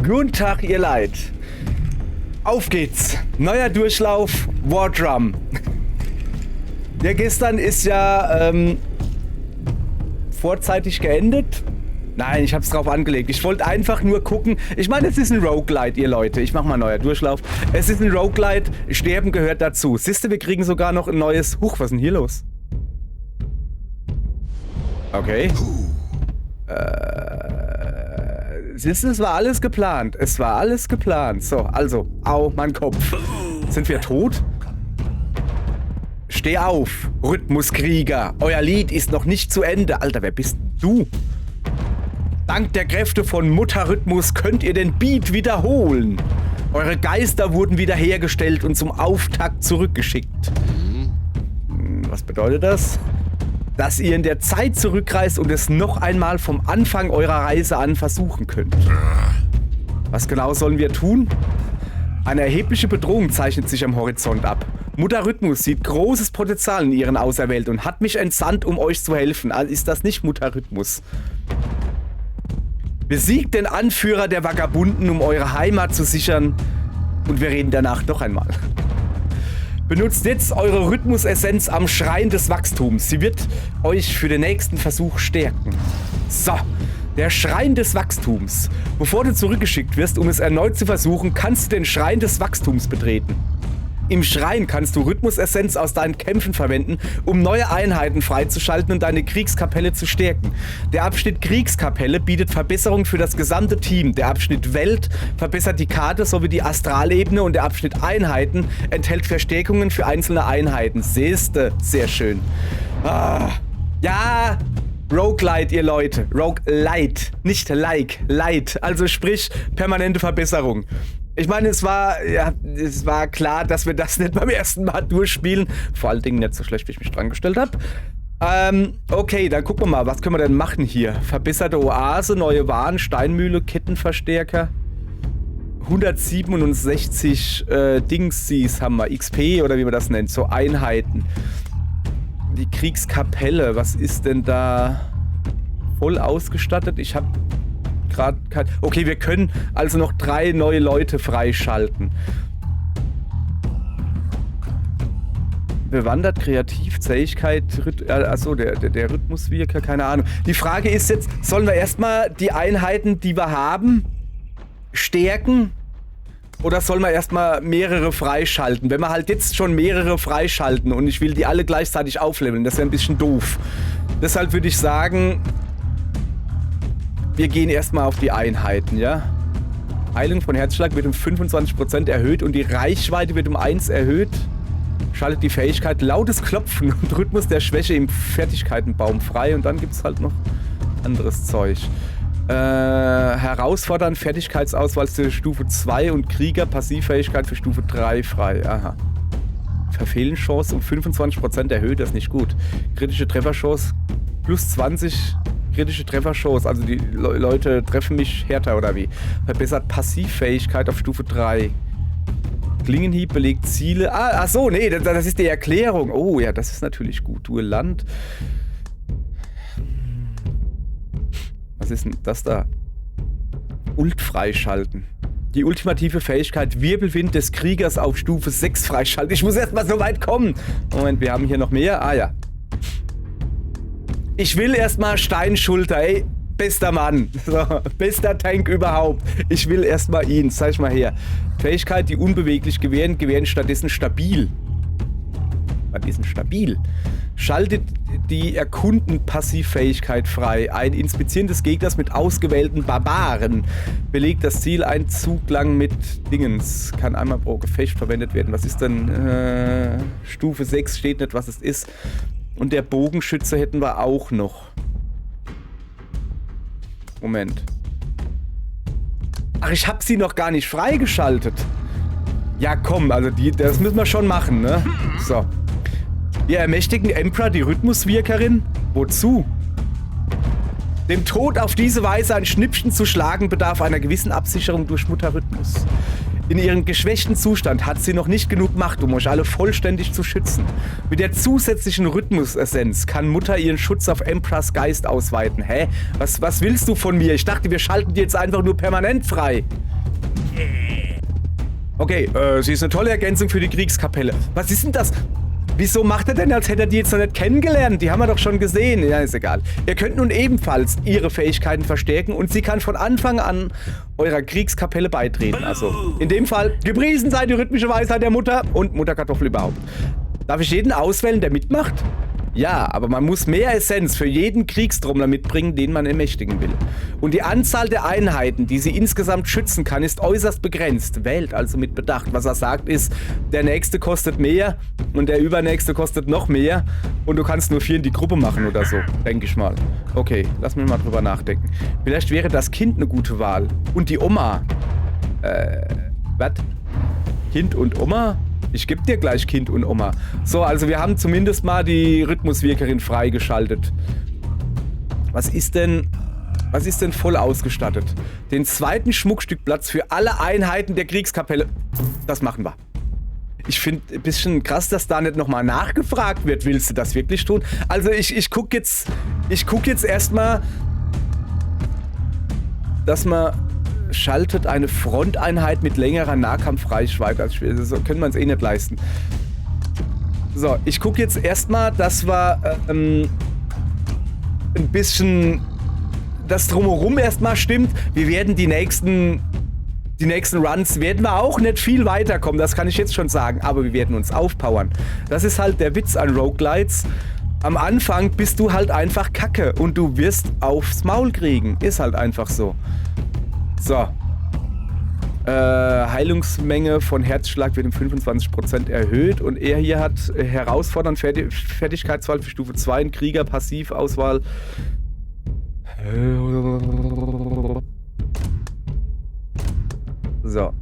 Guten Tag, ihr Leid. Auf geht's. Neuer Durchlauf, War Drum. Ja, gestern ist ja vorzeitig geendet. Nein, ich hab's drauf angelegt. Ich wollte einfach nur gucken. Ich meine, es ist ein Roguelite, ihr Leute. Ich mach mal neuer Durchlauf. Es ist ein Roguelite. Sterben gehört dazu. Siehste, wir kriegen sogar noch ein neues... Huch, was ist denn hier los? Okay. Siehste, es war alles geplant. Es war alles geplant. So, also. Au, mein Kopf. Sind wir tot? Steh auf, Rhythmuskrieger. Euer Lied ist noch nicht zu Ende. Alter, wer bist denn du? Dank der Kräfte von Mutter Rhythmus könnt ihr den Beat wiederholen. Eure Geister wurden wiederhergestellt und zum Auftakt zurückgeschickt. Was bedeutet das? Dass ihr in der Zeit zurückreist und es noch einmal vom Anfang eurer Reise an versuchen könnt. Was genau sollen wir tun? Eine erhebliche Bedrohung zeichnet sich am Horizont ab. Mutter Rhythmus sieht großes Potenzial in ihren Auserwählten und hat mich entsandt, um euch zu helfen. Also ist das nicht Mutter Rhythmus? Besiegt den Anführer der Vagabunden, um eure Heimat zu sichern. Und wir reden danach noch einmal. Benutzt jetzt eure Rhythmusessenz am Schrein des Wachstums. Sie wird euch für den nächsten Versuch stärken. So, der Schrein des Wachstums. Bevor du zurückgeschickt wirst, um es erneut zu versuchen, kannst du den Schrein des Wachstums betreten. Im Schrein kannst du Rhythmusessenz aus deinen Kämpfen verwenden, um neue Einheiten freizuschalten und deine Kriegskapelle zu stärken. Der Abschnitt Kriegskapelle bietet Verbesserungen für das gesamte Team. Der Abschnitt Welt verbessert die Karte sowie die Astralebene und der Abschnitt Einheiten enthält Verstärkungen für einzelne Einheiten. Siehste, sehr schön. Ja, Roguelite, ihr Leute. Roguelite, nicht like, light. Also sprich, permanente Verbesserung. Ich meine, es war klar, dass wir das nicht beim ersten Mal durchspielen. Vor allen Dingen nicht so schlecht, wie ich mich dran gestellt habe. Okay, dann gucken wir mal, was können wir denn machen hier? Verbesserte Oase, neue Waren, Steinmühle, Kettenverstärker. 167 Dingsies haben wir, XP oder wie man das nennt, so Einheiten. Die Kriegskapelle, was ist denn da voll ausgestattet? Ich habe gerade kein... Okay, wir können also noch 3 neue Leute freischalten. Bewandert, kreativ, Zähigkeit, achso, der Rhythmuswirker, keine Ahnung. Die Frage ist jetzt, sollen wir erstmal die Einheiten, die wir haben, stärken? Oder sollen wir erstmal mehrere freischalten? Wenn wir halt jetzt schon mehrere freischalten und ich will die alle gleichzeitig aufleveln, das wäre ein bisschen doof. Deshalb würde ich sagen, wir gehen erstmal auf die Einheiten, ja? Heilung von Herzschlag wird um 25% erhöht und die Reichweite wird um 1 erhöht. Schaltet die Fähigkeit lautes Klopfen und Rhythmus der Schwäche im Fertigkeitenbaum frei und dann gibt es halt noch anderes Zeug. Herausfordern, Fertigkeitsauswahl für Stufe 2 und Krieger, Passivfähigkeit für Stufe 3 frei. Aha. Verfehlenchance um 25% erhöht, das ist nicht gut. Kritische Trefferchance plus 20 kritische Trefferchance, also die Leute treffen mich härter oder wie. Verbessert Passivfähigkeit auf Stufe 3. Klingenhieb belegt Ziele. Ach so, nee, das ist die Erklärung. Oh ja, das ist natürlich gut. Duellant. Was ist denn das da? Ult freischalten. Die ultimative Fähigkeit Wirbelwind des Kriegers auf Stufe 6 freischalten. Ich muss erstmal so weit kommen. Moment, wir haben hier noch mehr. Ah ja. Ich will erstmal Steinschulter, ey. Bester Mann. So, bester Tank überhaupt. Ich will erstmal ihn. Zeig mal her. Fähigkeit, die unbeweglich gewähren stattdessen stabil. Was ist denn stabil? Schaltet die Erkunden-Passivfähigkeit frei. Ein Inspizieren des Gegners mit ausgewählten Barbaren. Belegt das Ziel ein Zug lang mit Dingens. Kann einmal pro Gefecht verwendet werden. Was ist denn? Stufe 6 steht nicht, was es ist. Und der Bogenschütze hätten wir auch noch. Moment. Ach, ich habe sie noch gar nicht freigeschaltet. Ja, komm, also das müssen wir schon machen, ne? So. Wir ermächtigen Emperor, die Rhythmuswirkerin. Wozu? Dem Tod auf diese Weise ein Schnippchen zu schlagen, bedarf einer gewissen Absicherung durch Mutter Rhythmus. In ihrem geschwächten Zustand hat sie noch nicht genug Macht, um euch alle vollständig zu schützen. Mit der zusätzlichen Rhythmusessenz kann Mutter ihren Schutz auf Emperors Geist ausweiten. Hä? Was willst du von mir? Ich dachte, wir schalten die jetzt einfach nur permanent frei. Okay, sie ist eine tolle Ergänzung für die Kriegskapelle. Was ist denn das? Wieso macht er denn, als hätte er die jetzt noch nicht kennengelernt? Die haben wir doch schon gesehen. Ja, ist egal. Ihr könnt nun ebenfalls ihre Fähigkeiten verstärken und sie kann von Anfang an eurer Kriegskapelle beitreten. Also, in dem Fall, gepriesen sei die rhythmische Weisheit der Mutter und Mutterkartoffel überhaupt. Darf ich jeden auswählen, der mitmacht? Ja, aber man muss mehr Essenz für jeden Kriegstrommler mitbringen, den man ermächtigen will. Und die Anzahl der Einheiten, die sie insgesamt schützen kann, ist äußerst begrenzt. Wählt also mit Bedacht. Was er sagt ist, der nächste kostet mehr und der übernächste kostet noch mehr und du kannst nur 4 in die Gruppe machen oder so, denke ich mal. Okay, lass mich mal drüber nachdenken. Vielleicht wäre das Kind eine gute Wahl. Und die Oma. Was? Kind und Oma? Ich gebe dir gleich Kind und Oma. So, also wir haben zumindest mal die Rhythmuswirkerin freigeschaltet. Was ist denn voll ausgestattet? Den zweiten Schmuckstückplatz für alle Einheiten der Kriegskapelle. Das machen wir. Ich finde ein bisschen krass, dass da nicht nochmal nachgefragt wird. Willst du das wirklich tun? Also ich guck jetzt erstmal, dass man schaltet eine Fronteinheit mit längerer Nahkampfreichweite. Also so können wir uns eh nicht leisten. So, ich gucke jetzt erstmal, dass wir ein bisschen das Drumherum erstmal stimmt. Wir werden die nächsten Runs werden wir auch nicht viel weiterkommen, das kann ich jetzt schon sagen, aber wir werden uns aufpowern. Das ist halt der Witz an Roguelites. Am Anfang bist du halt einfach Kacke und du wirst aufs Maul kriegen. Ist halt einfach so. So. Heilungsmenge von Herzschlag wird um 25% erhöht und er hier hat herausfordernd Fertigkeitswahl für Stufe 2 in Krieger, Passivauswahl. So.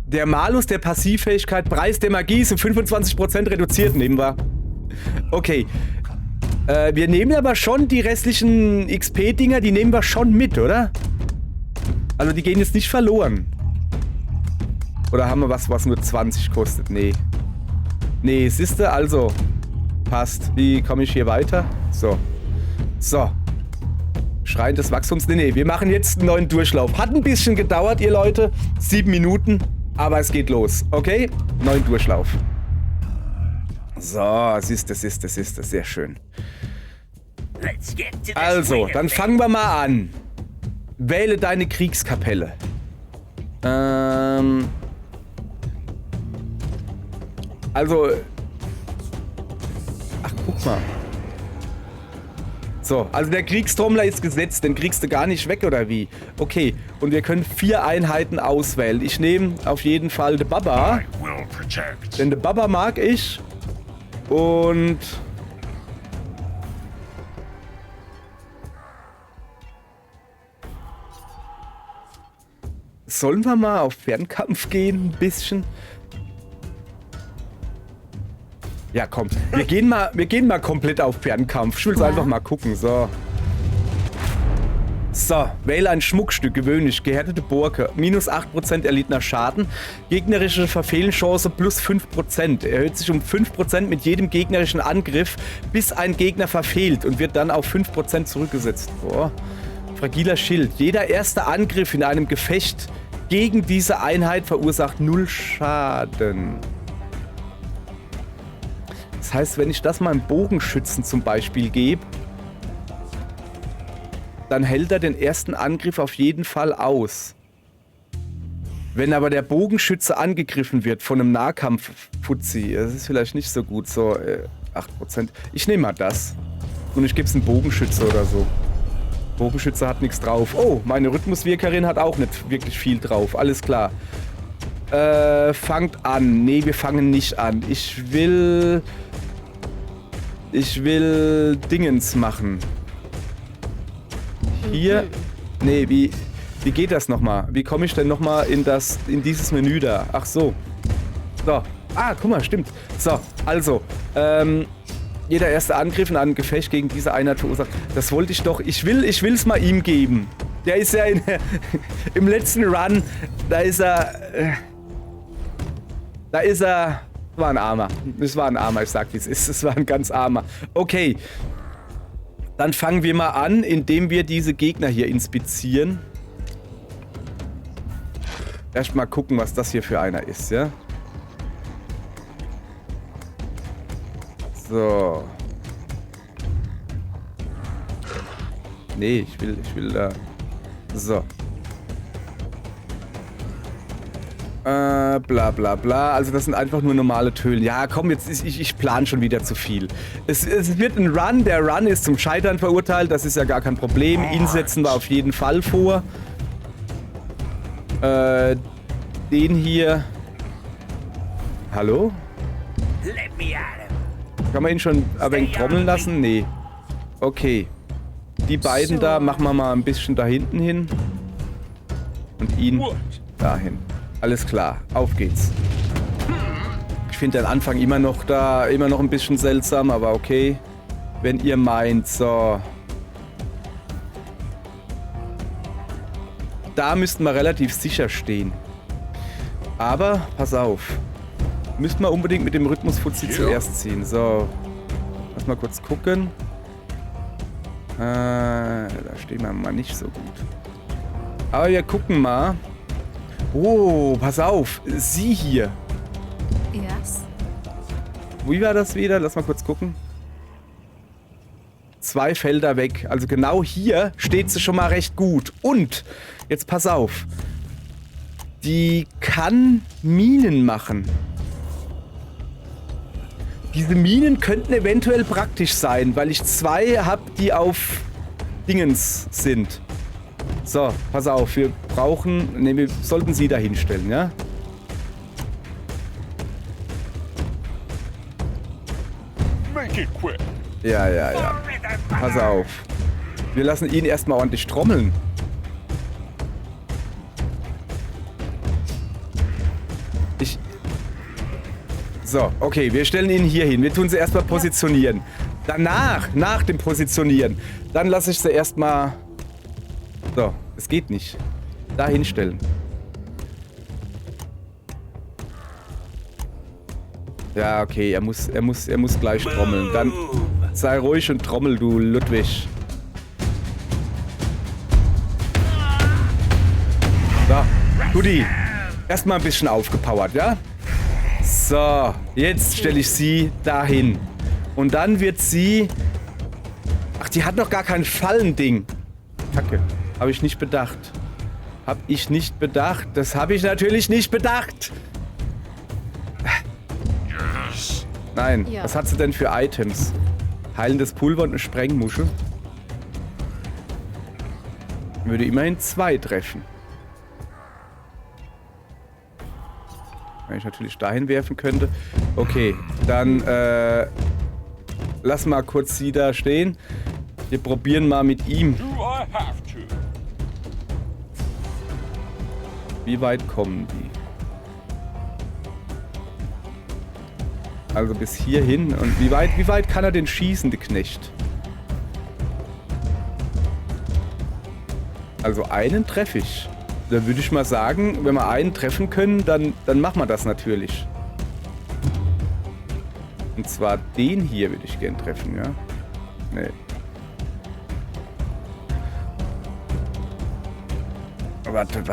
Der Malus der Passivfähigkeit, Preis der Magie ist um 25% reduziert, nehmen wir. Okay. Wir nehmen aber schon die restlichen XP-Dinger, die nehmen wir schon mit, oder? Also die gehen jetzt nicht verloren. Oder haben wir was nur 20 kostet? Nee. Nee, siehste, also. Passt. Wie komme ich hier weiter? So. So. Schrein des Wachstums. Nee, wir machen jetzt einen neuen Durchlauf. Hat ein bisschen gedauert, ihr Leute. 7 Minuten. Aber es geht los. Okay? Neuen Durchlauf. So, siehste. Sehr schön. Also, dann fangen wir mal an. Wähle deine Kriegskapelle. Also. Ach, guck mal. So, also der Kriegstrommler ist gesetzt. Den kriegst du gar nicht weg, oder wie? Okay, und wir können 4 Einheiten auswählen. Ich nehme auf jeden Fall den Baba. Denn den Baba mag ich. Und... Sollen wir mal auf Fernkampf gehen, ein bisschen? Ja, komm. Wir gehen mal komplett auf Fernkampf. Ich will es einfach mal gucken. So. So, wähle ein Schmuckstück. Gewöhnlich. Gehärtete Borke. Minus 8% erlittener Schaden. Gegnerische Verfehlenchance plus 5%. Erhöht sich um 5% mit jedem gegnerischen Angriff, bis ein Gegner verfehlt und wird dann auf 5% zurückgesetzt. Boah. Fragiler Schild. Jeder erste Angriff in einem Gefecht gegen diese Einheit verursacht 0 Schaden. Das heißt, wenn ich das meinem Bogenschützen zum Beispiel gebe, dann hält er den ersten Angriff auf jeden Fall aus. Wenn aber der Bogenschütze angegriffen wird von einem Nahkampf-Fuzzi, das ist vielleicht nicht so gut, so 8%. Ich nehme mal das. Und ich gebe es einem Bogenschütze oder so. Bogenschütze hat nichts drauf. Oh, meine Rhythmuswirkerin hat auch nicht wirklich viel drauf. Alles klar. Fangt an. Nee, wir fangen nicht an. Ich will Dingens machen. Hier. Nee, wie geht das nochmal? Wie komme ich denn nochmal in dieses Menü da? Ach so. So. Ah, guck mal, stimmt. So, also, jeder erste Angriff in einem Gefecht gegen diese Einheit verursacht. Das wollte ich doch. Ich will's mal ihm geben. Der ist ja im letzten Run, da ist er Da ist er. War ein Armer. Es war ein Armer, ich sag wie es ist. Es war ein ganz Armer. Okay. Dann fangen wir mal an, indem wir diese Gegner hier inspizieren. Erst mal gucken, was das hier für einer ist, ja? So. Nee, ich will da. So. Bla bla bla. Also das sind einfach nur normale Töne. Ja, komm, jetzt ich plane schon wieder zu viel. Es wird ein Run. Der Run ist zum Scheitern verurteilt. Das ist ja gar kein Problem. Ihn setzen wir auf jeden Fall vor. Den hier. Hallo? Kann man ihn schon ein wenig trommeln lassen? Nee. Okay. Die beiden da machen wir mal ein bisschen da hinten hin. Und ihn dahin. Alles klar, auf geht's. Ich finde den Anfang immer noch ein bisschen seltsam, aber okay. Wenn ihr meint, so. Da müssten wir relativ sicher stehen. Aber, pass auf. Müssten wir unbedingt mit dem Rhythmus-Fuzzi zuerst ziehen. So. Lass mal kurz gucken. Da stehen wir mal nicht so gut. Aber wir gucken mal. Oh, pass auf. Sie hier. Yes. Wie war das wieder? Lass mal kurz gucken. 2 Felder weg. Also genau hier steht sie schon mal recht gut. Und, jetzt pass auf. Die kann Minen machen. Diese Minen könnten eventuell praktisch sein, weil ich 2 habe, die auf Dingens sind. So, pass auf, wir sollten sie da hinstellen, ja? Ja. Pass auf. Wir lassen ihn erstmal ordentlich trommeln. So, okay, wir stellen ihn hier hin. Wir tun sie erstmal positionieren. Danach, nach dem Positionieren, dann lasse ich sie erstmal. So, es geht nicht. Da hinstellen. Ja, okay, er muss gleich trommeln. Dann sei ruhig und trommel, du Ludwig. So, Guti. Erstmal ein bisschen aufgepowert, ja? So, jetzt stelle ich sie dahin. Und dann wird sie. Ach, die hat noch gar kein Fallending. Kacke. Habe ich nicht bedacht. Das habe ich natürlich nicht bedacht. Nein. Ja. Was hat sie denn für Items? Heilendes Pulver und eine Sprengmuschel. Würde immerhin 2 treffen. Wenn ich natürlich dahin werfen könnte. Okay, dann lass mal kurz sie da stehen. Wir probieren mal mit ihm. Wie weit kommen die? Also bis hierhin. Und wie weit kann er denn schießen, der Knecht? Also einen treffe ich. Da würde ich mal sagen, wenn wir einen treffen können, dann machen wir das natürlich. Und zwar den hier würde ich gern treffen, ja? Nee. Warte.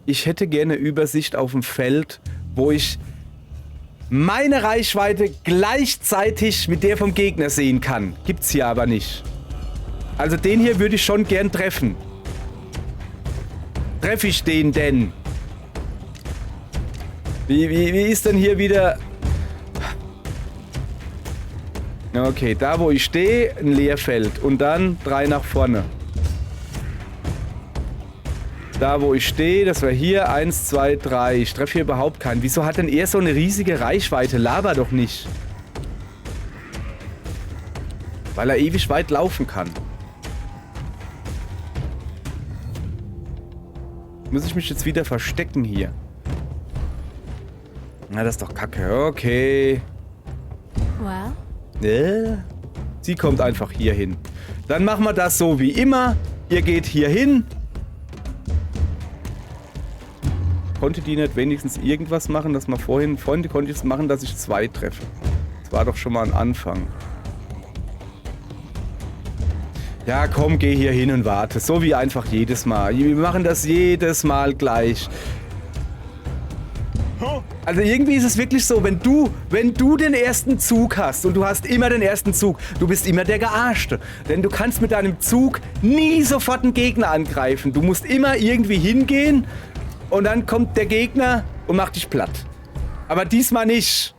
Ich hätte gerne Übersicht auf dem Feld, wo ich meine Reichweite gleichzeitig mit der vom Gegner sehen kann. Gibt's hier aber nicht. Also den hier würde ich schon gern treffen. Treffe ich den denn? Wie ist denn hier wieder... Okay, da wo ich stehe, ein Leerfeld. Und dann 3 nach vorne. Da wo ich stehe, das war hier 1, 2, 3. Ich treffe hier überhaupt keinen. Wieso hat denn er so eine riesige Reichweite? Laber doch nicht. Weil er ewig weit laufen kann. Muss ich mich jetzt wieder verstecken hier? Na, das ist doch kacke. Okay. Well? Sie kommt einfach hier hin. Dann machen wir das so wie immer. Ihr geht hier hin. Konnte die nicht wenigstens irgendwas machen, dass man vorhin konnte ich es machen, dass ich 2 treffe. Das war doch schon mal ein Anfang. Ja, komm, geh hier hin und warte. So wie einfach jedes Mal. Wir machen das jedes Mal gleich. Also irgendwie ist es wirklich so, wenn du den ersten Zug hast und du hast immer den ersten Zug, du bist immer der Gearschte. Denn du kannst mit deinem Zug nie sofort einen Gegner angreifen. Du musst immer irgendwie hingehen und dann kommt der Gegner und macht dich platt. Aber diesmal nicht.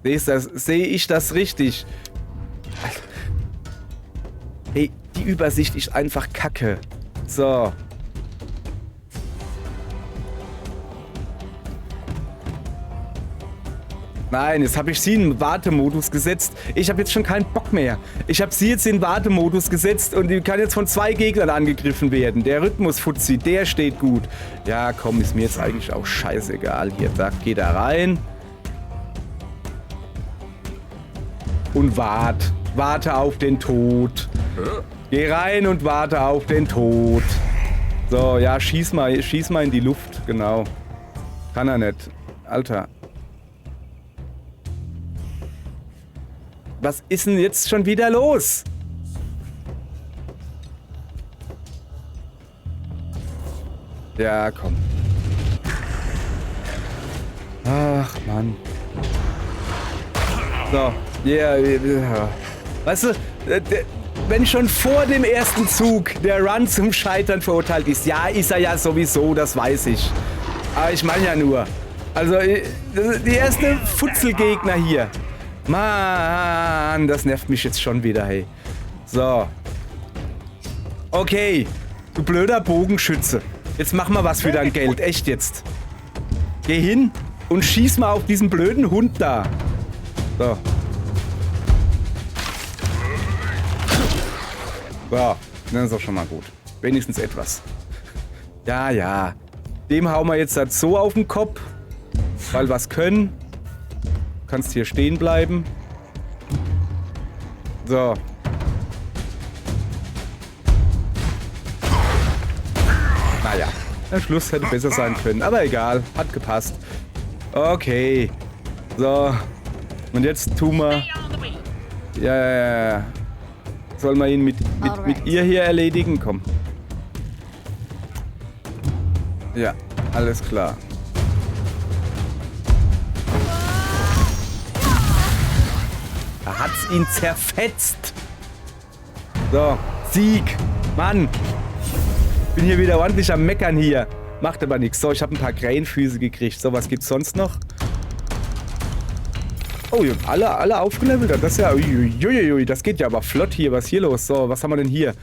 Sehe ich das richtig? Hey, die Übersicht ist einfach kacke. So. Nein, jetzt habe ich sie in den Wartemodus gesetzt. Ich habe jetzt schon keinen Bock mehr. Ich habe sie jetzt in den Wartemodus gesetzt und die kann jetzt von 2 Gegnern angegriffen werden. Der Rhythmus-Fuzzi, der steht gut. Ja, komm, ist mir jetzt eigentlich auch scheißegal. Hier, da, geh da rein. Und warte auf den Tod. Geh rein und warte auf den Tod. So, ja, schieß mal in die Luft, genau. Kann er nicht. Alter. Was ist denn jetzt schon wieder los? Ja, komm. Ach, Mann. So, yeah. Weißt du, wenn schon vor dem ersten Zug der Run zum Scheitern verurteilt ist, ja, ist er ja sowieso, das weiß ich. Aber ich meine ja nur. Also, die erste Futzelgegner hier. Mann, das nervt mich jetzt schon wieder, hey. So. Okay, du blöder Bogenschütze. Jetzt mach mal was für dein Geld, echt jetzt. Geh hin und schieß mal auf diesen blöden Hund da. So. So, das ist doch schon mal gut. Wenigstens etwas. Ja, ja. Dem hauen wir jetzt halt so auf den Kopf, weil was können. Du kannst hier stehen bleiben. So. Naja, der Schluss hätte besser sein können. Aber egal, hat gepasst. Okay. So. Und jetzt tun wir... Ja. Sollen wir ihn mit ihr hier erledigen? Komm. Ja, alles klar. Da hat's ihn zerfetzt. So, Sieg. Mann. Bin hier wieder ordentlich am Meckern hier. Macht aber nichts. So, ich habe ein paar Krähenfüße gekriegt. So, was gibt's sonst noch? Oh, alle aufgelevelt. Das ist ja... Uiuiui, das geht ja aber flott hier. Was ist hier los? So, was haben wir denn hier?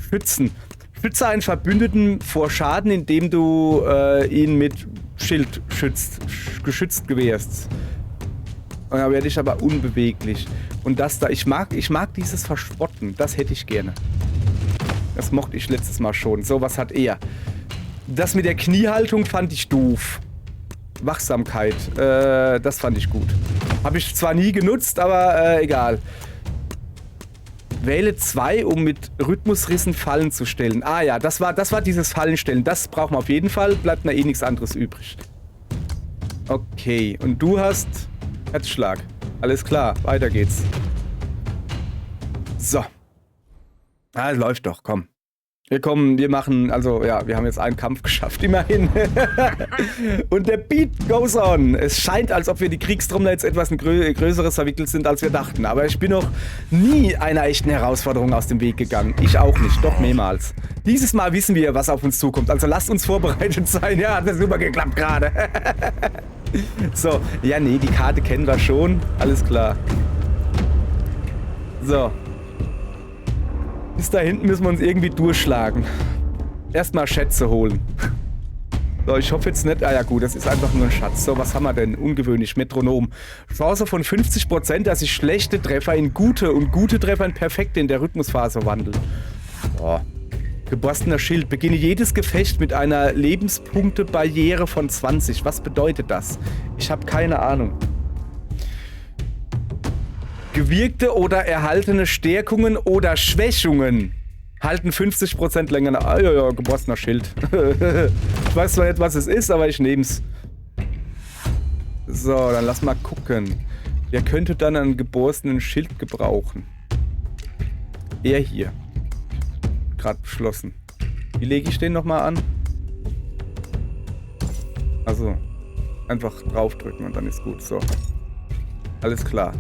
Schützen. Schütze einen Verbündeten vor Schaden, indem du ihn mit Schild geschützt gewährst. Und da werde ich aber unbeweglich. Und das da, ich mag dieses Verspotten. Das hätte ich gerne. Das mochte ich letztes Mal schon. So, was hat er? Das mit der Kniehaltung fand ich doof. Wachsamkeit, das fand ich gut. Habe ich zwar nie genutzt, aber egal. Wähle 2, um mit Rhythmusrissen Fallen zu stellen. Ah ja, das war dieses Fallenstellen. Das brauchen wir auf jeden Fall. Bleibt mir eh nichts anderes übrig. Okay, und du hast Herzschlag. Alles klar, weiter geht's. So. Ah, läuft doch, komm. Wir machen, also ja, wir haben jetzt einen Kampf geschafft, immerhin. Und der Beat goes on. Es scheint, als ob wir die Kriegstrommler jetzt etwas Größeres verwickelt sind, als wir dachten. Aber ich bin noch nie einer echten Herausforderung aus dem Weg gegangen. Ich auch nicht, doch mehrmals. Dieses Mal wissen wir, was auf uns zukommt. Also lasst uns vorbereitet sein. Ja, hat das super geklappt gerade. So, ja, nee, die Karte kennen wir schon. Alles klar. So. Bis da hinten müssen wir uns irgendwie durchschlagen. Erstmal Schätze holen. So, ich hoffe jetzt nicht... Ah ja gut, das ist einfach nur ein Schatz. So, was haben wir denn? Ungewöhnlich, Metronom. Chance von 50%, dass sich schlechte Treffer in gute und gute Treffer in perfekte in der Rhythmusphase wandeln. So. Geborstener Schild. Beginne jedes Gefecht mit einer Lebenspunkte-Barriere von 20. Was bedeutet das? Ich habe keine Ahnung. Gewirkte oder erhaltene Stärkungen oder Schwächungen halten 50% länger nach. Ah, ja, geborstener Schild. Ich weiß zwar nicht, was es ist, aber ich nehm's. So, dann lass mal gucken. Wer könnte dann einen geborstenen Schild gebrauchen? Er hier. Gerade beschlossen. Wie lege ich den nochmal an? Also, einfach draufdrücken und dann ist gut. So. Alles klar.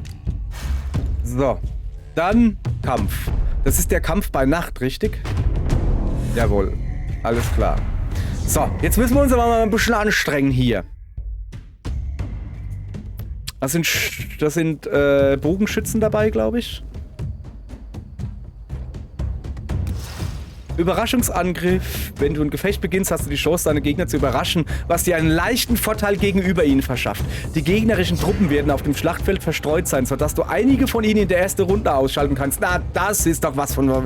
So. Dann Kampf. Das ist der Kampf bei Nacht, richtig? Jawohl. Alles klar. So, jetzt müssen wir uns aber mal ein bisschen anstrengen hier. Das sind Bogenschützen dabei, glaube ich. Überraschungsangriff. Wenn du ein Gefecht beginnst, hast du die Chance, deine Gegner zu überraschen, was dir einen leichten Vorteil gegenüber ihnen verschafft. Die gegnerischen Truppen werden auf dem Schlachtfeld verstreut sein, sodass du einige von ihnen in der ersten Runde ausschalten kannst. Na, das ist doch was man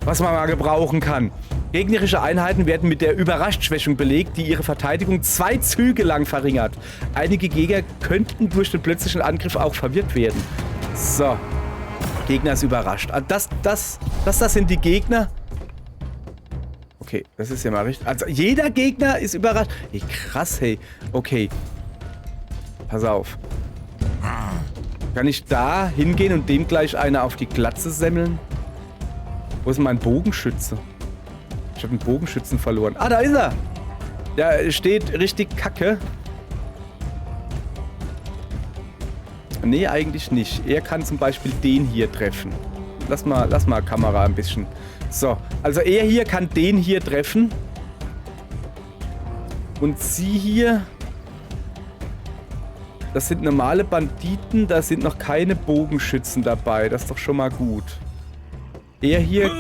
mal gebrauchen kann. Gegnerische Einheiten werden mit der Überrascht-Schwächung belegt, die ihre Verteidigung 2 Züge lang verringert. Einige Gegner könnten durch den plötzlichen Angriff auch verwirrt werden. So. Gegner ist überrascht. Das sind die Gegner. Okay, das ist ja mal richtig. Also jeder Gegner ist überrascht. Hey, krass, hey. Okay. Pass auf. Kann ich da hingehen und dem gleich eine auf die Glatze semmeln? Wo ist mein Bogenschütze? Ich habe einen Bogenschützen verloren. Ah, da ist er! Der steht richtig kacke. Nee, eigentlich nicht. Er kann zum Beispiel den hier treffen. Lass mal Kamera ein bisschen. So, also er hier kann den hier treffen. Und sie hier... Das sind normale Banditen, da sind noch keine Bogenschützen dabei. Das ist doch schon mal gut. Er hier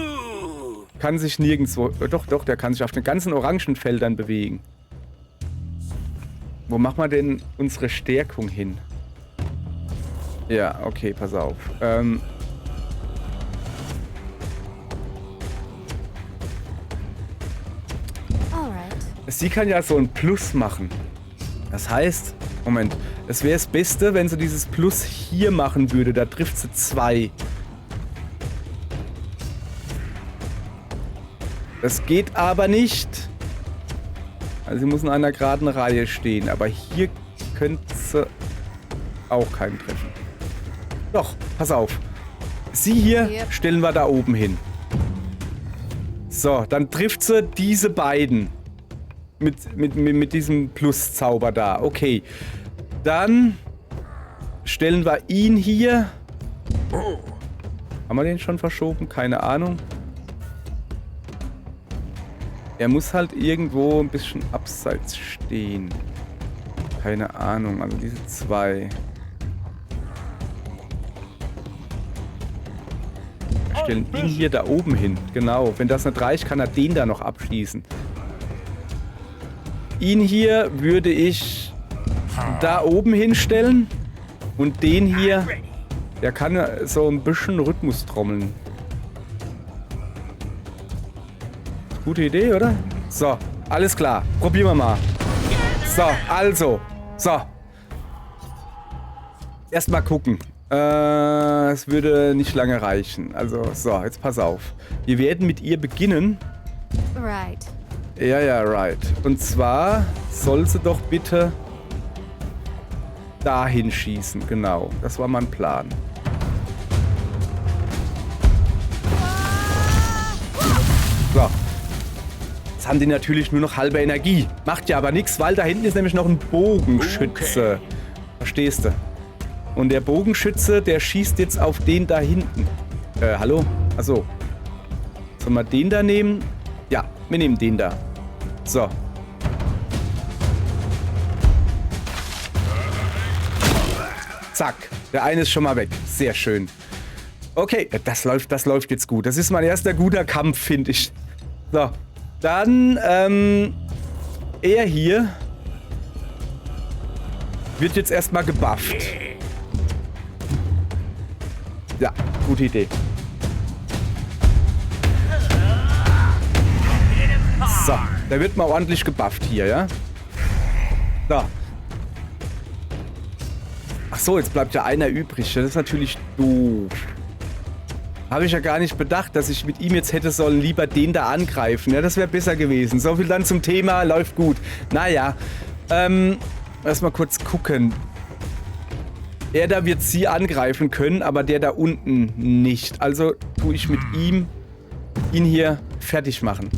kann sich nirgendwo... Doch, der kann sich auf den ganzen orangen Feldern bewegen. Wo machen wir denn unsere Stärkung hin? Ja, okay, pass auf. Sie kann ja so ein Plus machen. Das heißt, Moment, es wäre das Beste, wenn sie dieses Plus hier machen würde. Da trifft sie 2. Das geht aber nicht. Also sie muss in einer geraden Reihe stehen. Aber hier könnte sie auch keinen treffen. Doch, pass auf. Sie hier stellen wir da oben hin. So, dann trifft sie diese beiden. Mit diesem Pluszauber da. Okay. Dann stellen wir ihn hier. Haben wir den schon verschoben? Keine Ahnung. Er muss halt irgendwo ein bisschen abseits stehen. Keine Ahnung. Also diese 2. Wir stellen ihn hier da oben hin. Genau. Wenn das nicht reicht, kann er den da noch abschießen. Ihn hier würde ich da oben hinstellen. Und den hier, der kann so ein bisschen Rhythmus trommeln. Gute Idee, oder? So, alles klar. Probieren wir mal. So, also. So. Erstmal gucken. Es würde nicht lange reichen. Also, so, jetzt pass auf. Wir werden mit ihr beginnen. Right. Ja, right. Und zwar soll sie doch bitte dahin schießen. Genau, das war mein Plan. So. Jetzt haben die natürlich nur noch halbe Energie. Macht ja aber nichts, weil da hinten ist nämlich noch ein Bogenschütze. Okay. Verstehst du? Und der Bogenschütze, der schießt jetzt auf den da hinten. Hallo? Achso. Sollen wir den da nehmen? Ja, wir nehmen den da. So. Zack. Der eine ist schon mal weg. Sehr schön. Okay, das läuft jetzt gut. Das ist mein erster guter Kampf, finde ich. So. Dann, er hier wird jetzt erstmal gebufft. Ja, gute Idee. So, der wird mal ordentlich gebufft hier, ja? So. Ach so, jetzt bleibt ja einer übrig. Das ist natürlich doof. Habe ich ja gar nicht bedacht, dass ich mit ihm jetzt hätte sollen lieber den da angreifen. Ja, das wäre besser gewesen. So viel dann zum Thema. Läuft gut. Naja. Lass mal kurz gucken. Er da wird sie angreifen können, aber der da unten nicht. Also tue ich mit ihm ihn hier fertig machen.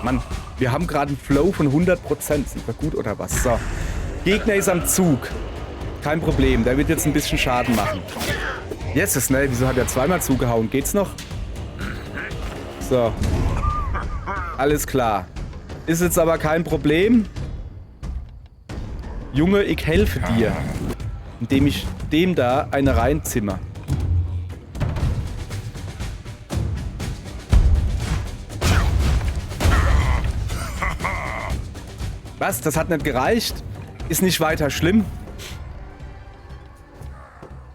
Mann, wir haben gerade einen Flow von 100%. Sind wir gut oder was? So. Gegner ist am Zug. Kein Problem, der wird jetzt ein bisschen Schaden machen. Yes, ne? Wieso hat er zweimal zugehauen? Geht's noch? So. Alles klar. Ist jetzt aber kein Problem. Junge, ich helfe dir. Indem ich dem da eine reinzimmer. Was? Das hat nicht gereicht? Ist nicht weiter schlimm.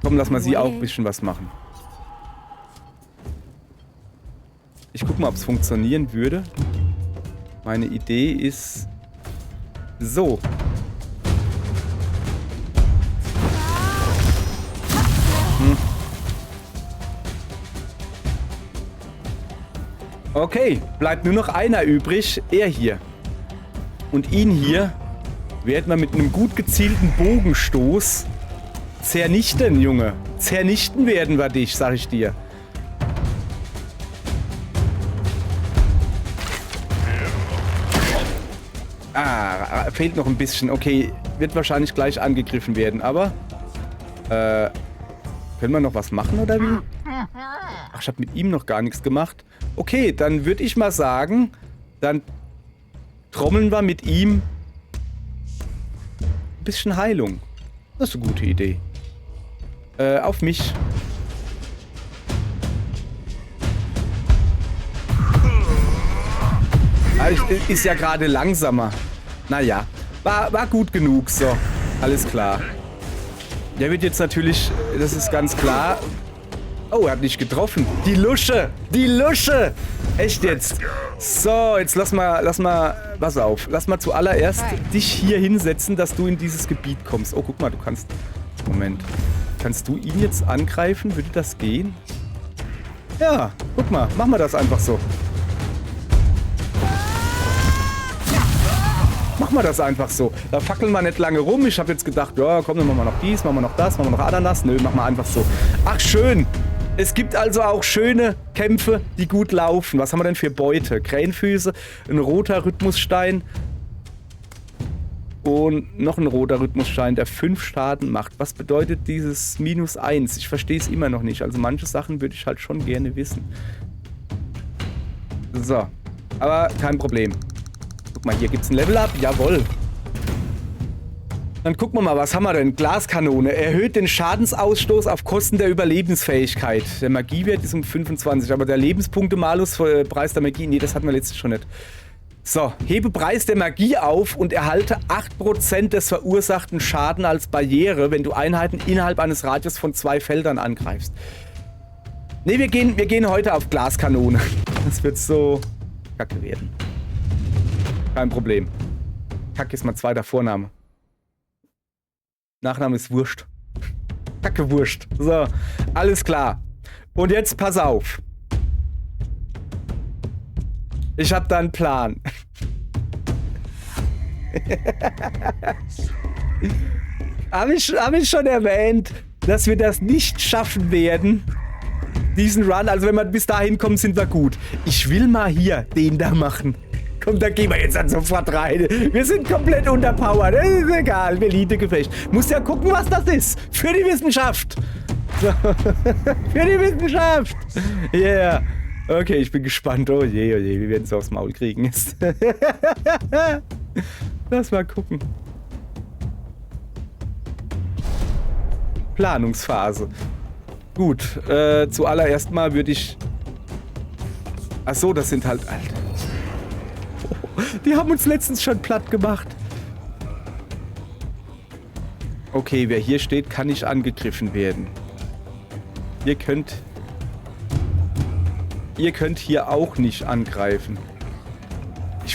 Komm, lass mal sie auch ein bisschen was machen. Ich guck mal, ob es funktionieren würde. Meine Idee ist so. Okay, bleibt nur noch einer übrig. Er hier. Und ihn hier werden wir mit einem gut gezielten Bogenstoß zernichten, Junge. Zernichten werden wir dich, sag ich dir. Ah, fehlt noch ein bisschen. Okay, wird wahrscheinlich gleich angegriffen werden, aber... können wir noch was machen, oder wie? Ach, ich habe mit ihm noch gar nichts gemacht. Okay, dann würde ich mal sagen, dann trommeln wir mit ihm ein bisschen Heilung. Das ist eine gute Idee. Auf mich. Ist ja gerade langsamer. Naja, war gut genug. So, alles klar. Der wird jetzt natürlich, das ist ganz klar... Oh, er hat nicht getroffen. Die Lusche! Die Lusche! Echt jetzt? So, jetzt lass mal, pass auf. Lass mal zuallererst dich hier hinsetzen, dass du in dieses Gebiet kommst. Oh, guck mal, du kannst... Moment. Kannst du ihn jetzt angreifen? Würde das gehen? Ja, guck mal. Machen wir das einfach so. Machen wir das einfach so. Da fackeln wir nicht lange rum. Ich habe jetzt gedacht, ja, komm, dann machen wir noch dies, machen wir noch das, machen wir noch Ananas. Nö, machen wir einfach so. Ach, schön. Es gibt also auch schöne Kämpfe, die gut laufen. Was haben wir denn für Beute? Krähenfüße, ein roter Rhythmusstein und noch ein roter Rhythmusstein, der 5 Schaden macht. Was bedeutet dieses -1? Ich verstehe es immer noch nicht. Also manche Sachen würde ich halt schon gerne wissen. So, aber kein Problem. Guck mal, hier gibt es ein Level-Up. Jawohl. Dann gucken wir mal, was haben wir denn? Glaskanone. Erhöht den Schadensausstoß auf Kosten der Überlebensfähigkeit. Der Magiewert ist um 25, aber der Lebenspunkte-Malus Preis der Magie, nee, das hatten wir letztens schon nicht. So, hebe Preis der Magie auf und erhalte 8% des verursachten Schaden als Barriere, wenn du Einheiten innerhalb eines Radius von 2 Feldern angreifst. Nee, wir gehen heute auf Glaskanone. Das wird so kacke werden. Kein Problem. Kacke ist mein zweiter Vorname. Nachname ist Wurscht. Kacke Wurscht. So, alles klar. Und jetzt pass auf. Ich habe da einen Plan. Hab ich schon erwähnt, dass wir das nicht schaffen werden, diesen Run. Also wenn wir bis dahin kommen, sind wir gut. Ich will mal hier den da machen. Komm, da gehen wir jetzt dann sofort rein. Wir sind komplett unterpowered. Das ist egal. Elite-Gefecht. Muss ja gucken, was das ist. Für die Wissenschaft. So. Für die Wissenschaft. Yeah. Okay, ich bin gespannt. Oh je, wir werden es aufs Maul kriegen jetzt. Lass mal gucken. Planungsphase. Gut, zuallererst mal würde ich... Ach so, das sind halt... Alter. Die haben uns letztens schon platt gemacht. Okay, wer hier steht, kann nicht angegriffen werden. Ihr könnt hier auch nicht angreifen.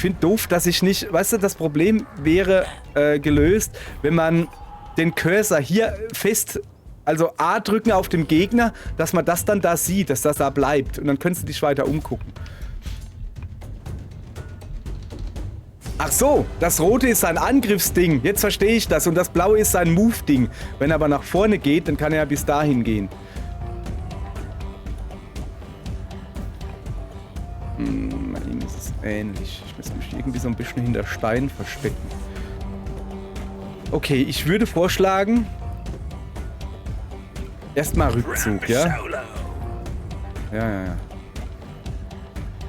finde doof, dass ich nicht... Weißt du, das Problem wäre gelöst, wenn man den Cursor hier fest... Also A drücken auf dem Gegner, dass man das dann da sieht, dass das da bleibt. Und dann könntest du dich weiter umgucken. Ach so, das rote ist sein Angriffsding. Jetzt verstehe ich das. Und das blaue ist sein Move-Ding. Wenn er aber nach vorne geht, dann kann er ja bis dahin gehen. Bei ihm ist es ähnlich. Ich muss mich irgendwie so ein bisschen hinter Stein verstecken. Okay, ich würde vorschlagen... Erstmal Rückzug, ja? Ja.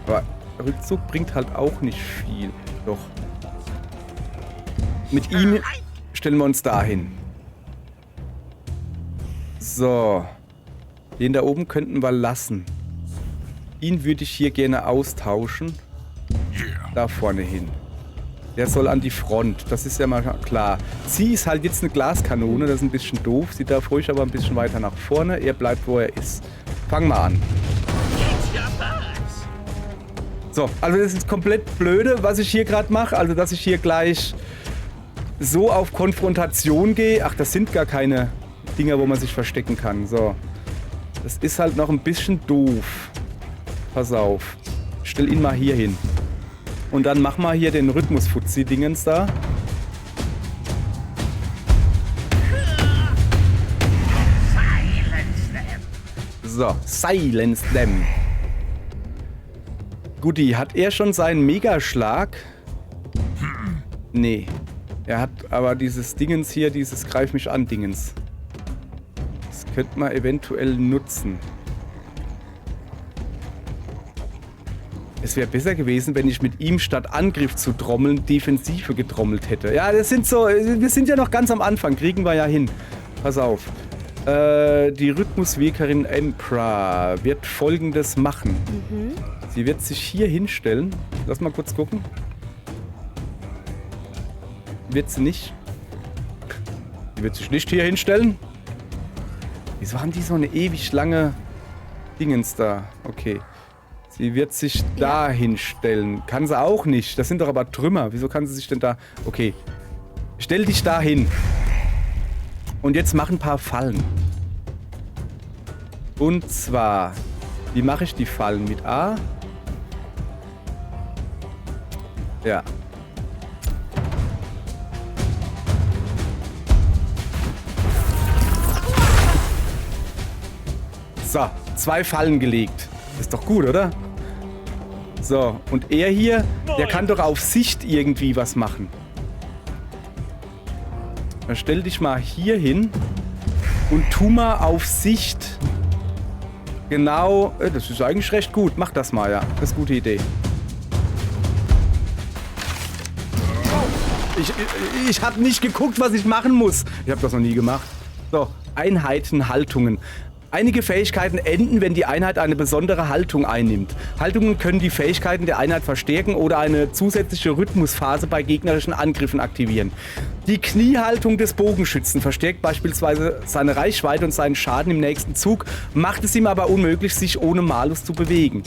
Aber Rückzug bringt halt auch nicht viel. Doch. Mit ihm stellen wir uns dahin. So. Den da oben könnten wir lassen. Ihn würde ich hier gerne austauschen. Da vorne hin. Der soll an die Front, das ist ja mal klar. Sie ist halt jetzt eine Glaskanone, das ist ein bisschen doof. Sie darf ruhig aber ein bisschen weiter nach vorne. Er bleibt, wo er ist. Fangen wir an. So, also das ist komplett blöde, was ich hier gerade mache. Also, dass ich hier gleich so auf Konfrontation gehe. Ach, das sind gar keine Dinger, wo man sich verstecken kann. So. Das ist halt noch ein bisschen doof. Pass auf. Ich stell ihn mal hier hin. Und dann mach mal hier den Rhythmus-Fuzzi-Dingens da. So, silence them. Guti, hat er schon seinen Megaschlag? Nee. Er hat aber dieses Dingens hier, dieses Greif mich an Dingens. Das könnte man eventuell nutzen. Es wäre besser gewesen, wenn ich mit ihm statt Angriff zu trommeln, Defensive getrommelt hätte. Ja, das sind so... Wir sind ja noch ganz am Anfang. Kriegen wir ja hin. Pass auf. Die Rhythmuswirkerin Emperor wird Folgendes machen. Sie wird sich hier hinstellen. Lass mal kurz gucken. Wird sie nicht. Sie wird sich nicht hier hinstellen. Wieso haben die so eine ewig lange Dingens da? Okay. Sie wird sich da hinstellen. Kann sie auch nicht. Das sind doch aber Trümmer. Wieso kann sie sich denn da... Okay. Stell dich da hin. Und jetzt mach ein paar Fallen. Und zwar... Wie mache ich die Fallen? Mit A? Ja. So. 2 Fallen gelegt. Ist doch gut, oder? So, und er hier, der kann doch auf Sicht irgendwie was machen. Dann stell dich mal hier hin und tu mal auf Sicht genau... Das ist eigentlich recht gut. Mach das mal, ja. Das ist eine gute Idee. Ich habe nicht geguckt, was ich machen muss. Ich habe das noch nie gemacht. So, Einheiten, Haltungen. Einige Fähigkeiten enden, wenn die Einheit eine besondere Haltung einnimmt. Haltungen können die Fähigkeiten der Einheit verstärken oder eine zusätzliche Rhythmusphase bei gegnerischen Angriffen aktivieren. Die Kniehaltung des Bogenschützen verstärkt beispielsweise seine Reichweite und seinen Schaden im nächsten Zug, macht es ihm aber unmöglich, sich ohne Malus zu bewegen.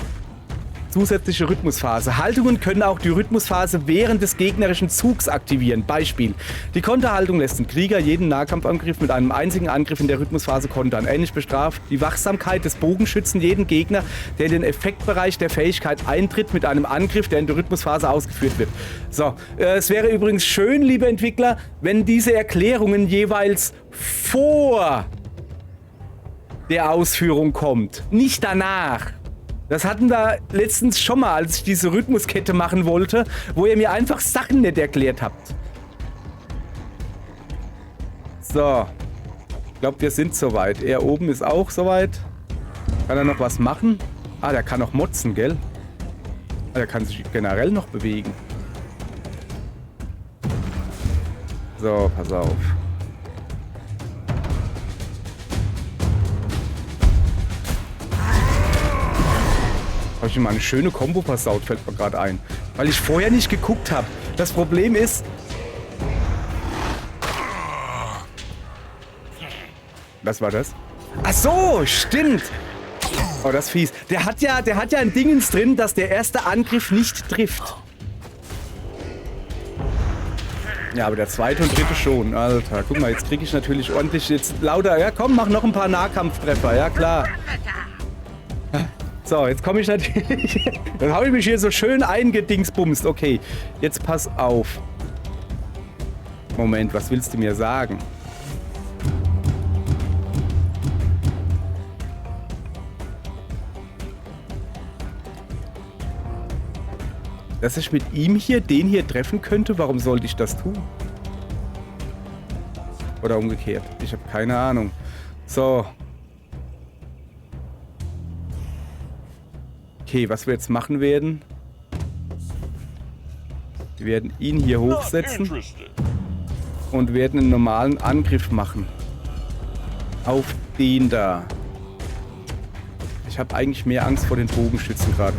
Zusätzliche Rhythmusphase. Haltungen können auch die Rhythmusphase während des gegnerischen Zugs aktivieren. Beispiel. Die Konterhaltung lässt den Krieger jeden Nahkampfangriff mit einem einzigen Angriff in der Rhythmusphase kontern. Ähnlich bestraft die Wachsamkeit des Bogenschützen jeden Gegner, der in den Effektbereich der Fähigkeit eintritt, mit einem Angriff, der in der Rhythmusphase ausgeführt wird. So, es wäre übrigens schön, liebe Entwickler, wenn diese Erklärungen jeweils vor der Ausführung kommt. Nicht danach. Das hatten wir letztens schon mal, als ich diese Rhythmuskette machen wollte, wo ihr mir einfach Sachen nicht erklärt habt. So. Ich glaube, wir sind soweit. Er oben ist auch soweit. Kann er noch was machen? Ah, der kann noch motzen, gell? Ah, der kann sich generell noch bewegen. So, pass auf. Habe ich mir mal eine schöne Kombo versaut, fällt mir gerade ein. Weil ich vorher nicht geguckt habe. Das Problem ist... Was war das? Ach so, stimmt. Oh, das ist fies. Der hat ja ein Dingens drin, dass der erste Angriff nicht trifft. Ja, aber der zweite und dritte schon. Alter, guck mal, jetzt kriege ich natürlich ordentlich jetzt lauter. Ja, komm, mach noch ein paar Nahkampftreffer. Ja, klar. So, jetzt komme ich natürlich... Dann habe ich mich hier so schön eingedingsbumst. Okay, jetzt pass auf. Moment, was willst du mir sagen? Dass ich mit ihm hier, den hier treffen könnte? Warum sollte ich das tun? Oder umgekehrt. Ich habe keine Ahnung. So. Okay, was wir jetzt machen werden. Wir werden ihn hier hochsetzen. Und werden einen normalen Angriff machen. Auf den da. Ich habe eigentlich mehr Angst vor den Bogenschützen gerade.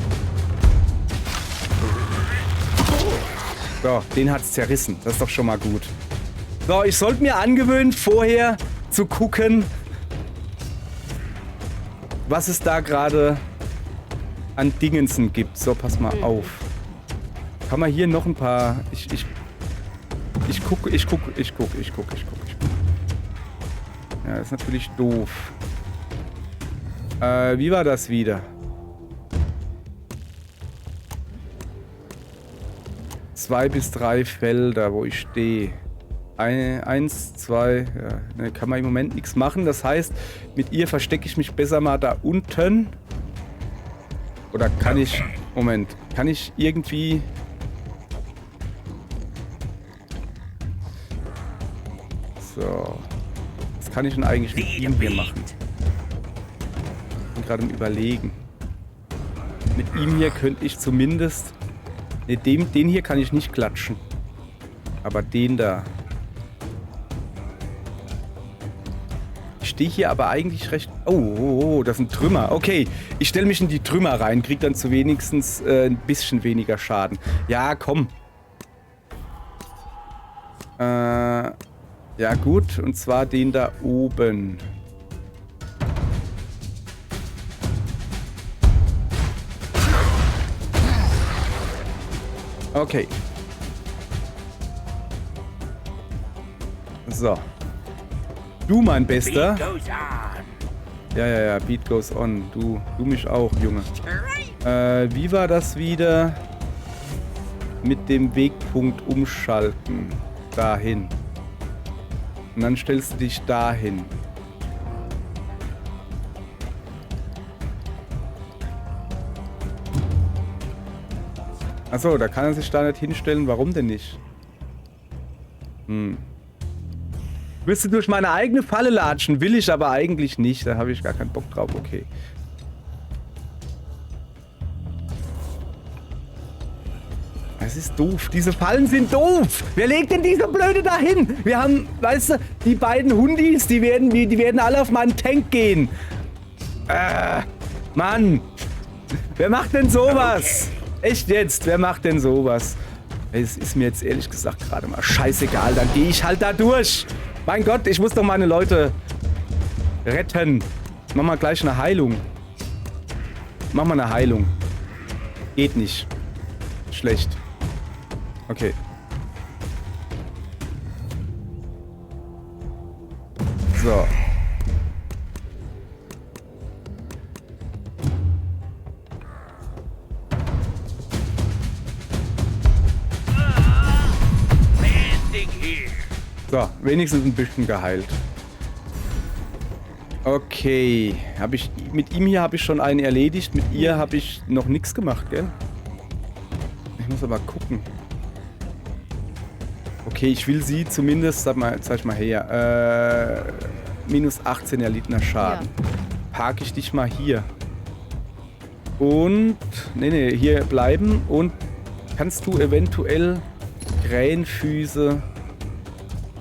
So, den hat's zerrissen. Das ist doch schon mal gut. So, ich sollte mir angewöhnen, vorher zu gucken, was es da gerade an Dingensen gibt. So, pass mal auf. Kann man hier noch ein paar... Ich guck. Ja, ist natürlich doof. Wie war das wieder? 2 bis 3 Felder, wo ich stehe. 1, 2, ja, ne, kann man im Moment nichts machen. Das heißt, mit ihr verstecke ich mich besser mal da unten. Oder kann ich... Moment, kann ich irgendwie... So. Was kann ich denn eigentlich mit ihm hier machen? Ich bin gerade im Überlegen. Mit ihm hier könnte ich zumindest... Ne, den hier kann ich nicht klatschen. Aber den da. Ich stehe hier aber eigentlich recht... Oh, das sind Trümmer. Okay, ich stelle mich in die Trümmer rein, krieg dann zu wenigstens ein bisschen weniger Schaden. Ja, komm. Ja gut, und zwar den da oben. Okay. So. Du, mein Bester. Ja, Beat goes on. Du mich auch, Junge. Wie war das wieder? Mit dem Wegpunkt umschalten. Dahin. Und dann stellst du dich dahin. Achso, da kann er sich da nicht hinstellen. Warum denn nicht? Willst du durch meine eigene Falle latschen? Will ich aber eigentlich nicht. Da habe ich gar keinen Bock drauf. Okay. Das ist doof. Diese Fallen sind doof. Wer legt denn diese Blöde da hin? Wir haben, weißt du, die beiden Hundis, die werden alle auf meinen Tank gehen. Mann. Wer macht denn sowas? Echt jetzt? Wer macht denn sowas? Es ist mir jetzt ehrlich gesagt gerade mal scheißegal. Dann gehe ich halt da durch. Mein Gott, ich muss doch meine Leute retten. Mach mal gleich eine Heilung. Mach mal eine Heilung. Geht nicht. Schlecht. Okay. So. So, wenigstens ein bisschen geheilt. Okay. Mit ihm hier habe ich schon einen erledigt. Mit ihr habe ich noch nichts gemacht, gell? Ich muss aber gucken. Okay, ich will sie zumindest, zeig mal her, minus 18 erlittener Schaden. Ja. Parke ich dich mal hier. Und, nee, hier bleiben. Und kannst du eventuell Krähenfüße...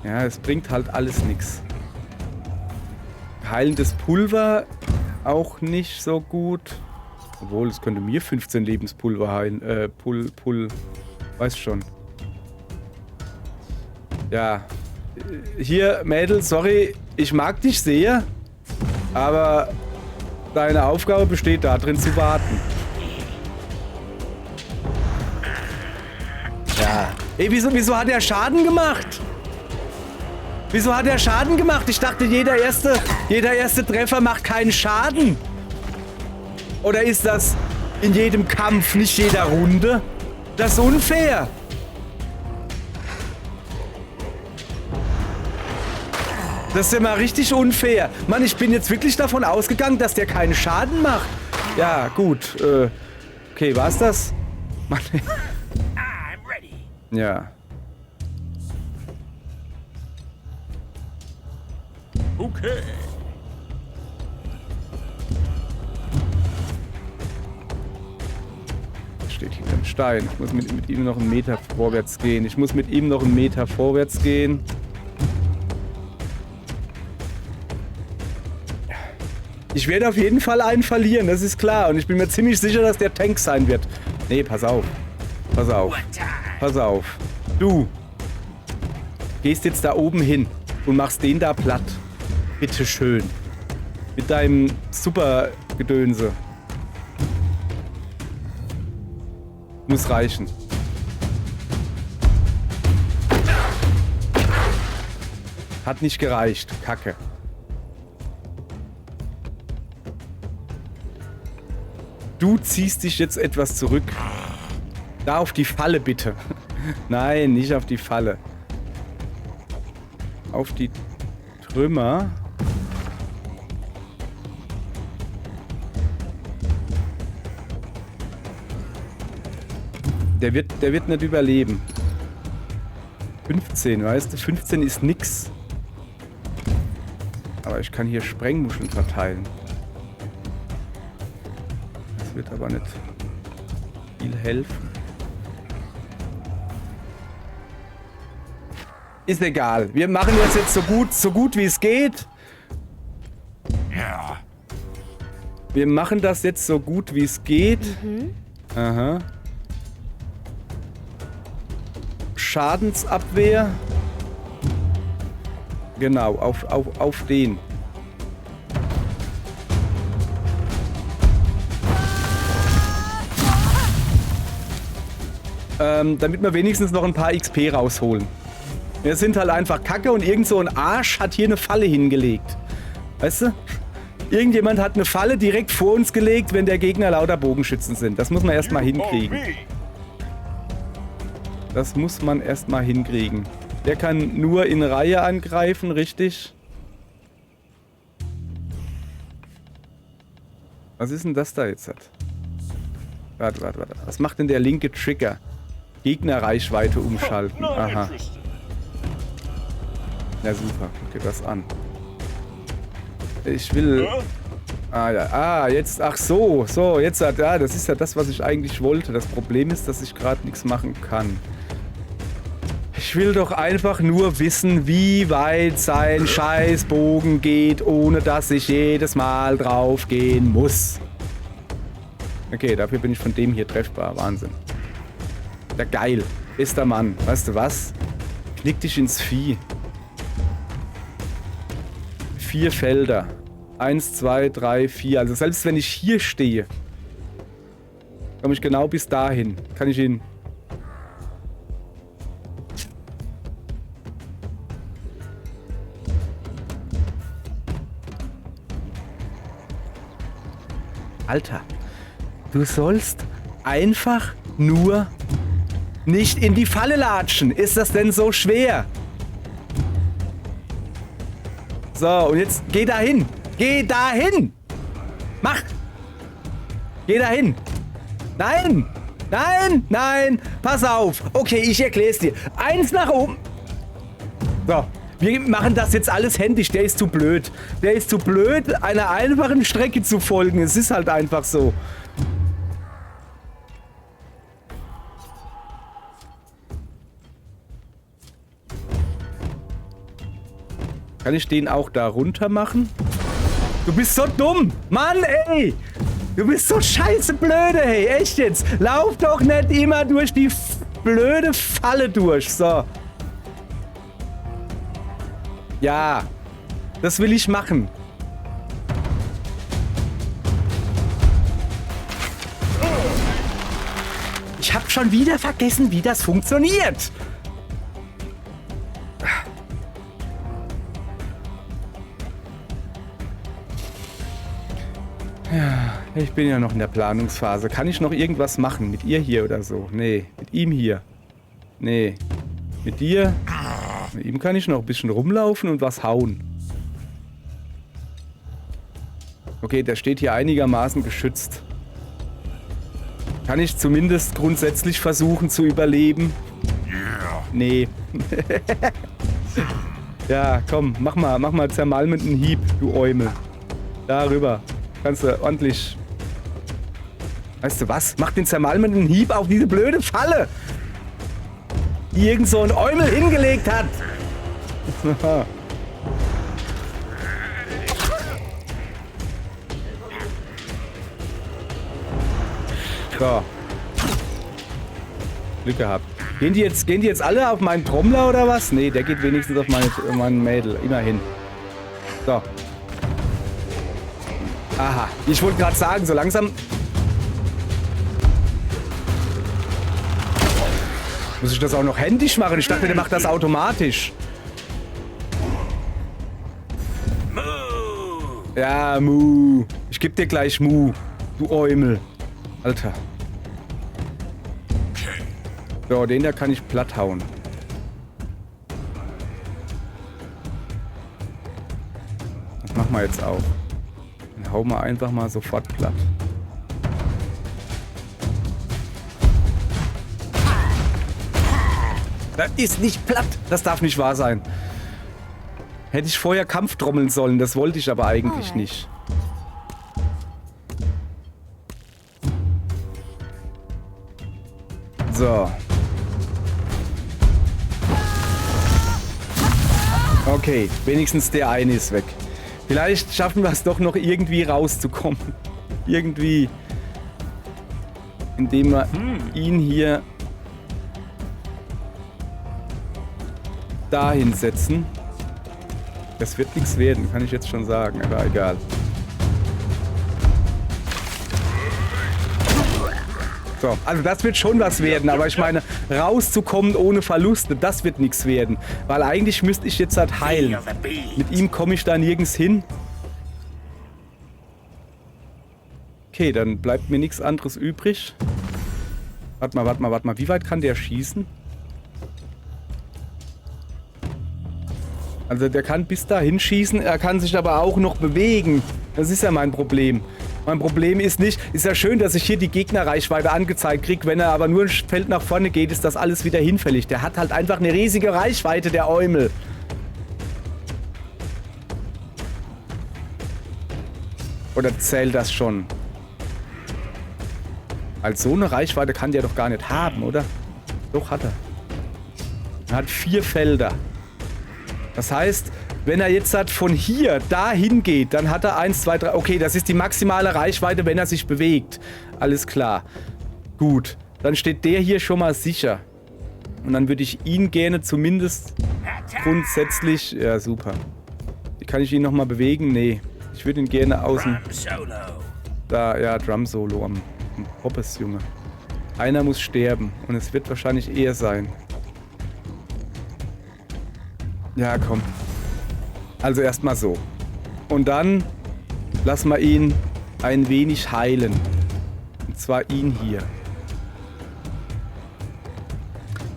Ja, es bringt halt alles nichts. Heilendes Pulver auch nicht so gut. Obwohl, es könnte mir 15 Lebenspulver heilen. Weiß schon. Ja. Hier, Mädel, sorry, ich mag dich sehr. Aber deine Aufgabe besteht darin zu warten. Ja, Ja. Ey, wieso hat er Schaden gemacht? Wieso hat er Schaden gemacht? Ich dachte, jeder erste Treffer macht keinen Schaden. Oder ist das in jedem Kampf, nicht jeder Runde? Das ist unfair. Das ist ja mal richtig unfair. Mann, ich bin jetzt wirklich davon ausgegangen, dass der keinen Schaden macht. Ja, gut. Okay, war's das? Mann. Ja. Okay. Steht hier ein Stein. Ich muss mit ihm noch einen Meter vorwärts gehen. Ich werde auf jeden Fall einen verlieren, das ist klar. Und ich bin mir ziemlich sicher, dass der Tank sein wird. Nee, pass auf. Pass auf. Pass auf. Du gehst jetzt da oben hin und machst den da platt. Bitte schön. Mit deinem super Gedönse. Muss reichen. Hat nicht gereicht. Kacke. Du ziehst dich jetzt etwas zurück. Da auf die Falle, bitte. Nein, nicht auf die Falle. Auf die Trümmer. Der wird nicht überleben. 15, weißt du? 15 ist nix. Aber ich kann hier Sprengmuscheln verteilen. Das wird aber nicht viel helfen. Ist egal. Wir machen das jetzt so gut wie es geht. Ja. Wir machen das jetzt so gut wie es geht. Aha. Schadensabwehr. Genau, auf den. Damit wir wenigstens noch ein paar XP rausholen. Wir sind halt einfach Kacke und irgend so ein Arsch hat hier eine Falle hingelegt. Weißt du? Irgendjemand hat eine Falle direkt vor uns gelegt, wenn der Gegner lauter Bogenschützen sind. Das muss man erstmal hinkriegen. Das muss man erstmal hinkriegen. Der kann nur in Reihe angreifen, richtig? Was ist denn das da jetzt? Warte. Was macht denn der linke Trigger? Gegnerreichweite umschalten. Aha. Ja, super. Guck dir das an. Ich will... Ah, ja. Ah, jetzt... Ach so. So, jetzt... Ja, das ist ja das, was ich eigentlich wollte. Das Problem ist, dass ich gerade nichts machen kann. Ich will doch einfach nur wissen, wie weit sein Scheißbogen geht, ohne dass ich jedes Mal drauf gehen muss. Okay, dafür bin ich von dem hier treffbar. Wahnsinn. Ja, geil. Bester Mann. Weißt du was? Knick dich ins Vieh. 4 Felder. 1, 2, 3, 4. Also selbst wenn ich hier stehe, komme ich genau bis dahin. Kann ich ihn... Alter, du sollst einfach nur nicht in die Falle latschen. Ist das denn so schwer? So, und jetzt geh dahin. Geh dahin. Mach. Geh dahin. Nein. Nein. Nein. Pass auf. Okay, ich erkläre es dir. 1 nach oben. So. Wir machen das jetzt alles händisch. Der ist zu blöd. Der ist zu blöd, einer einfachen Strecke zu folgen. Es ist halt einfach so. Kann ich den auch da runter machen? Du bist so dumm! Mann, ey! Du bist so scheiße blöde, hey! Echt jetzt! Lauf doch nicht immer durch die blöde Falle durch. So. Ja. Das will ich machen. Ich hab schon wieder vergessen, wie das funktioniert. Ja, ich bin ja noch in der Planungsphase. Kann ich noch irgendwas machen? Mit ihr hier oder so? Nee. Mit ihm hier? Nee. Mit dir? Mit ihm kann ich noch ein bisschen rumlaufen und was hauen. Okay, der steht hier einigermaßen geschützt. Kann ich zumindest grundsätzlich versuchen zu überleben? Nee. Ja, komm, mach mal zermalmenden Hieb, du Eumel. Darüber. Kannst du ordentlich... Weißt du was? Mach den zermalmenden Hieb auf diese blöde Falle, die irgend so ein Eumel hingelegt hat. So. Glück gehabt. Gehen die jetzt alle auf meinen Trommler oder was? Nee, der geht wenigstens auf mein Mädel. Immerhin. So. Aha. Ich wollte gerade sagen, so langsam... Muss ich das auch noch händisch machen? Ich dachte, der macht das automatisch. Ja, Mu. Ich geb dir gleich Mu. Du Eumel. Alter. So, den da kann ich platt hauen. Das machen wir jetzt auch. Den hauen wir einfach mal sofort platt. Das ist nicht platt. Das darf nicht wahr sein. Hätte ich vorher Kampf trommeln sollen. Das wollte ich aber eigentlich nicht. So. Okay, wenigstens der eine ist weg. Vielleicht schaffen wir es doch noch irgendwie rauszukommen. Irgendwie. Indem wir ihn hier dahin setzen. Das wird nichts werden, kann ich jetzt schon sagen, aber egal. So, also das wird schon was werden, aber ich meine, rauszukommen ohne Verluste, das wird nichts werden. Weil eigentlich müsste ich jetzt halt heilen. Mit ihm komme ich da nirgends hin. Okay, dann bleibt mir nichts anderes übrig. Warte mal. Wie weit kann der schießen? Also der kann bis dahin schießen, er kann sich aber auch noch bewegen. Das ist ja mein Problem. Mein Problem ist nicht, ist ja schön, dass ich hier die Gegnerreichweite angezeigt kriege. Wenn er aber nur ein Feld nach vorne geht, ist das alles wieder hinfällig. Der hat halt einfach eine riesige Reichweite, der Eumel. Oder zählt das schon? Als so eine Reichweite kann der doch gar nicht haben, oder? Doch, hat er. Er hat 4 Felder. Das heißt, wenn er jetzt halt von hier dahin geht, dann hat er 1, 2, 3... Okay, das ist die maximale Reichweite, wenn er sich bewegt. Alles klar. Gut, dann steht der hier schon mal sicher. Und dann würde ich ihn gerne zumindest grundsätzlich... Ja, super. Kann ich ihn nochmal bewegen? Nee. Ich würde ihn gerne außen... Da, ja, Drum Solo am Poppes, Junge. Einer muss sterben. Und es wird wahrscheinlich er sein. Ja, komm. Also erstmal so. Und dann lassen wir ihn ein wenig heilen. Und zwar ihn hier.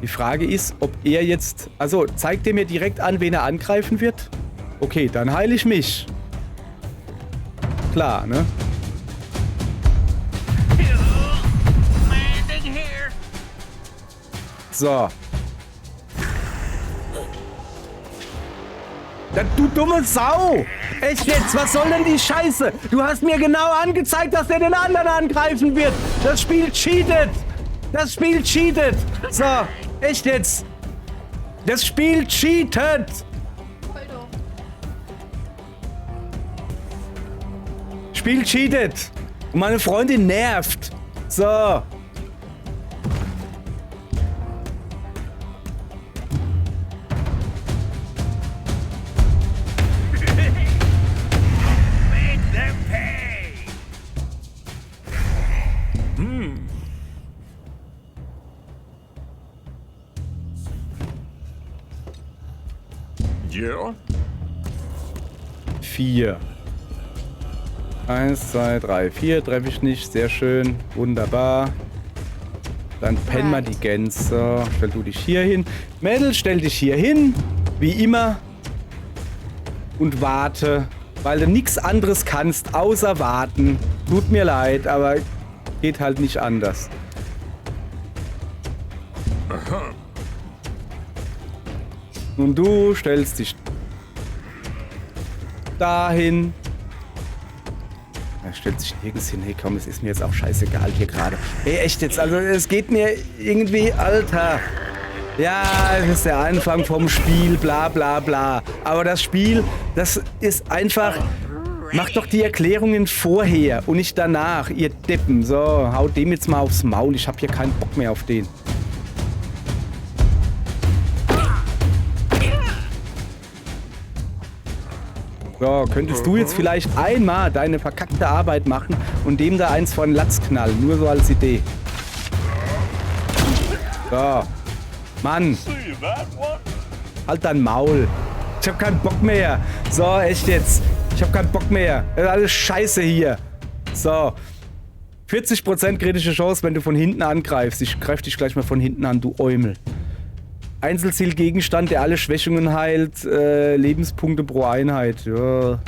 Die Frage ist, ob er jetzt... Also, zeigt er mir direkt an, wen er angreifen wird? Okay, dann heile ich mich. Klar, ne? So. Du dumme Sau! Echt jetzt? Was soll denn die Scheiße? Du hast mir genau angezeigt, dass der den anderen angreifen wird. Das Spiel cheatet. Das Spiel cheatet. So, echt jetzt? Das Spiel cheatet. Spiel cheatet. Und meine Freundin nervt. So. Yeah. 4. 1, 2, 3, 4 treffe ich nicht. Sehr schön. Wunderbar. Dann pennen wir die Gänse. So, stell du dich hier hin. Mädel, stell dich hier hin. Wie immer. Und warte. Weil du nichts anderes kannst, außer warten. Tut mir leid, aber geht halt nicht anders. Und du stellst dich dahin. Er stellt sich nirgends hin. Hey, komm, es ist mir jetzt auch scheißegal hier gerade. Hey, echt jetzt, also es geht mir irgendwie, Alter. Ja, es ist der Anfang vom Spiel, bla bla bla. Aber das Spiel, das ist einfach... Macht doch die Erklärungen vorher und nicht danach, ihr Deppen. So, haut dem jetzt mal aufs Maul. Ich hab hier keinen Bock mehr auf den. So, könntest du jetzt vielleicht einmal deine verkackte Arbeit machen und dem da eins vor den Latz knallen? Nur so als Idee. So. Mann. Halt dein Maul. Ich hab keinen Bock mehr. So, echt jetzt. Ich hab keinen Bock mehr. Das ist alles scheiße hier. So. 40% kritische Chance, wenn du von hinten angreifst. Ich greif dich gleich mal von hinten an, du Eumel. Einzelzielgegenstand, der alle Schwächungen heilt. Lebenspunkte pro Einheit. Ja.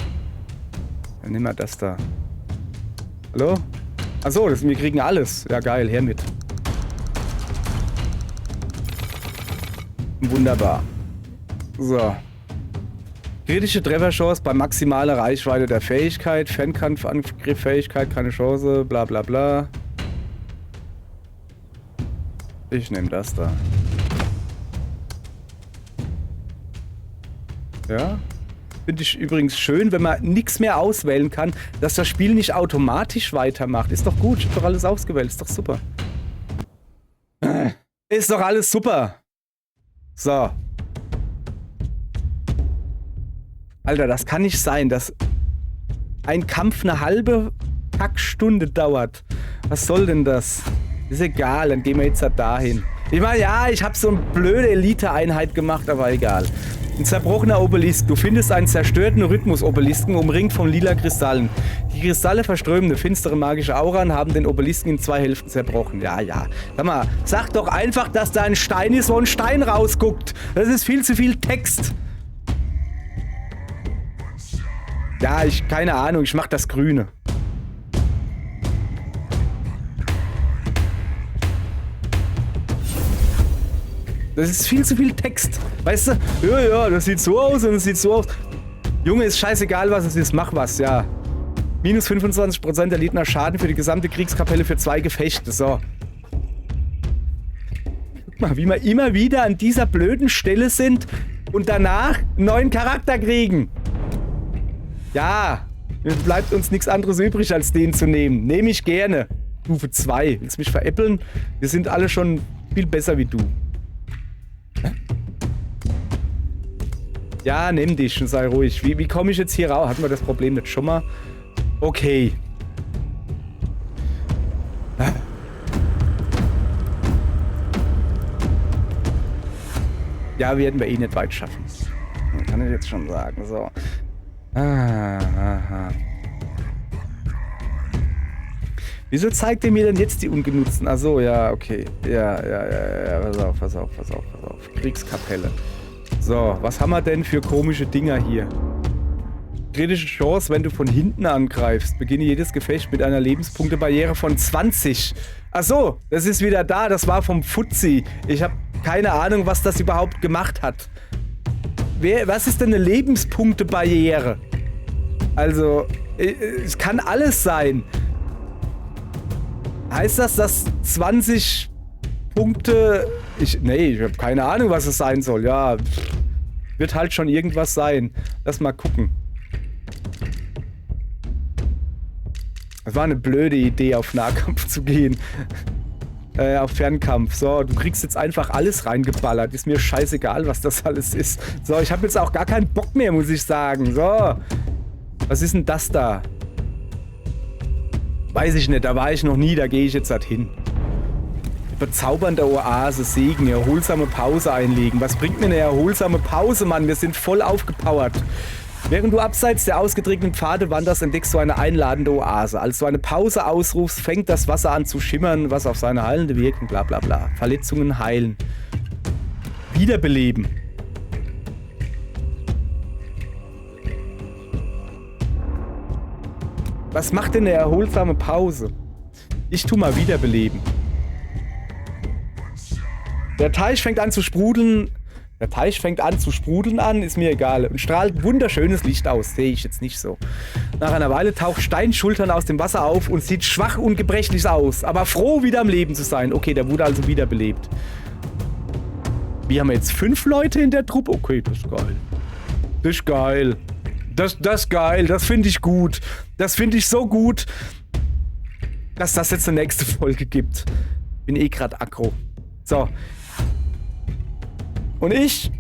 Dann nehmen wir das da. Hallo? Achso, wir kriegen alles. Ja, geil. Her mit. Wunderbar. So. Kritische Trefferchance bei maximaler Reichweite der Fähigkeit. Fernkampfangriffsfähigkeit, keine Chance. Bla bla bla. Ich nehme das da. Ja. Finde ich übrigens schön, wenn man nichts mehr auswählen kann, dass das Spiel nicht automatisch weitermacht. Ist doch gut, ich hab doch alles ausgewählt. Ist doch super. Ist doch alles super. So. Alter, das kann nicht sein, dass ein Kampf eine halbe Kackstunde dauert. Was soll denn das? Ist egal, dann gehen wir jetzt dahin. Ich meine, ja, ich habe so eine blöde Elite-Einheit gemacht, aber egal. Ein zerbrochener Obelisk. Du findest einen zerstörten Rhythmus-Obelisken, umringt von lila Kristallen. Die Kristalle verströmen eine finstere magische Aura und haben den Obelisken in 2 Hälften zerbrochen. Ja, ja. Sag mal, sag doch einfach, dass da ein Stein ist, wo ein Stein rausguckt. Das ist viel zu viel Text. Ja, keine Ahnung, ich mach das Grüne. Das ist viel zu viel Text. Weißt du? Ja, ja, das sieht so aus und das sieht so aus. Junge, ist scheißegal, was es ist. Mach was, ja. Minus 25% erlittener Schaden für die gesamte Kriegskapelle für 2 Gefechte. So. Guck mal, wie wir immer wieder an dieser blöden Stelle sind und danach einen neuen Charakter kriegen. Ja, bleibt uns nichts anderes übrig, als den zu nehmen. Nehme ich gerne. Stufe 2. Willst du mich veräppeln? Wir sind alle schon viel besser wie du. Ja, nimm dich und sei ruhig. Wie komme ich jetzt hier raus? Hatten wir das Problem nicht schon mal? Okay. Ja, werden wir eh nicht weit schaffen. Kann ich jetzt schon sagen. So. Wieso zeigt er mir denn jetzt die ungenutzten? Achso, ja, okay. Ja. Pass auf. Kriegskapelle. So, was haben wir denn für komische Dinger hier? Kritische Chance, wenn du von hinten angreifst. Beginne jedes Gefecht mit einer Lebenspunktebarriere von 20. Achso, das ist wieder da. Das war vom Fuzzi. Ich habe keine Ahnung, was das überhaupt gemacht hat. Was ist denn eine Lebenspunktebarriere? Also, es kann alles sein. Heißt das, dass 20 Punkte... ich habe keine Ahnung, was es sein soll. Ja, wird halt schon irgendwas sein. Lass mal gucken. Das war eine blöde Idee, auf Nahkampf zu gehen. Auf Fernkampf. So, du kriegst jetzt einfach alles reingeballert. Ist mir scheißegal, was das alles ist. So, ich habe jetzt auch gar keinen Bock mehr, muss ich sagen. So. Was ist denn das da? Weiß ich nicht, da war ich noch nie, da gehe ich jetzt halt hin. bezaubernde Oase, Segen, erholsame Pause einlegen. Was bringt mir eine erholsame Pause, Mann? Wir sind voll aufgepowert. Während du abseits der ausgetretenen Pfade wanderst, entdeckst du eine einladende Oase. Als du eine Pause ausrufst, fängt das Wasser an zu schimmern, was auf seine heilende Wirkung, bla bla bla. Verletzungen heilen. Wiederbeleben. Was macht denn eine erholsame Pause? Ich tu mal wiederbeleben. Der Teich fängt an zu sprudeln. Der Teich fängt an zu sprudeln an, ist mir egal. Und strahlt wunderschönes Licht aus. Sehe ich jetzt nicht so. Nach einer Weile taucht Steinschultern aus dem Wasser auf und sieht schwach und gebrechlich aus. Aber froh, wieder am Leben zu sein. Okay, der wurde also wiederbelebt. Wir haben jetzt 5 Leute in der Truppe. Okay, das ist geil. Das ist geil. Das ist geil. Das finde ich gut. Das finde ich so gut, dass das jetzt eine nächste Folge gibt. Bin eh gerade aggro. So. Und ich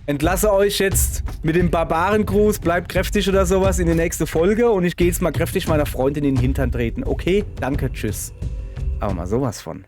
entlasse euch jetzt mit dem Barbarengruß, bleibt kräftig oder sowas in die nächste Folge. Und ich gehe jetzt mal kräftig meiner Freundin in den Hintern treten. Okay? Danke, tschüss. Aber mal sowas von.